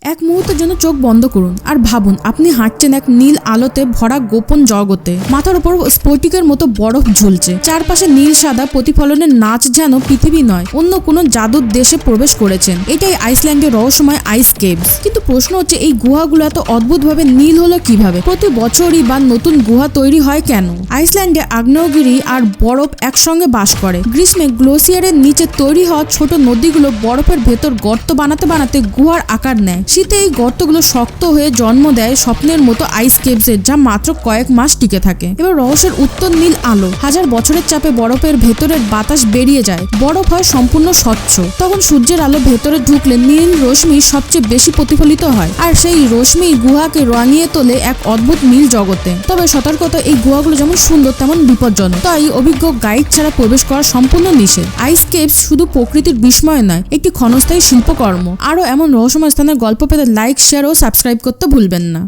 এক মুহূর্তের জন্য চোখ বন্ধ করুন আর ভাবুন আপনি হাঁটছেন এক নীল আলোতে ভরা গোপন জগতে। মাথার উপর স্ফটিকের মতো বরফ ঝুলছে, চারপাশে নীল সাদা প্রতিফলনের নাচ যেন পৃথিবী নয় অন্য কোনো জাদুর দেশে প্রবেশ করেছেন। এটাই আইসল্যান্ডের রহস্যময় আইস কেভস। কিন্তু প্রশ্ন হচ্ছে এই গুহাগুলো এত অদ্ভুতভাবে নীল হলো কিভাবে? প্রতি বছরই বা নতুন গুহা তৈরি হয় কেন? আইসল্যান্ডে আগ্নেয়গিরি আর বরফ একসঙ্গে বাস করে। গ্রীষ্মে গ্লেসিয়ারের নিচে তৈরি হওয়া ছোট নদীগুলো বরফের ভেতর গর্ত বানাতে বানাতে গুহার আকার নেয়। শীতে এই গর্তগুলো শক্ত হয়ে জন্ম দেয় স্বপ্নের মতো আইস কেভসের, যা মাত্র কয়েক মাস টিকে থাকে। এবার রহস্যের উত্তর নীল আলো। হাজার বছরের চাপে বরফের ভেতরের বাতাস বেরিয়ে যায়, বরফ হয় সম্পূর্ণ স্বচ্ছ। তখন সূর্যের আলো ভেতরে ঢুকলে নীল রশ্মি সবচেয়ে বেশি প্রতিফলিত হয়, আর সেই রশ্মি গুহাকে রাঙিয়ে তোলে এক অদ্ভুত নীল জগতে। তবে সতর্কতা, এই গুহাগুলো যেমন সুন্দর তেমন বিপজ্জনক, তাই অভিজ্ঞ গাইড ছাড়া প্রবেশ করা সম্পূর্ণ নিষেধ। আইস কেভস শুধু প্রকৃতির বিস্ময় নয়, একটি ক্ষণস্থায়ী শিল্পকর্ম। আরও এমন রহস্যময় স্থানের গল্প পেতে লাইক, শেয়ার ও সাবস্ক্রাইব করতে ভুলবেন না।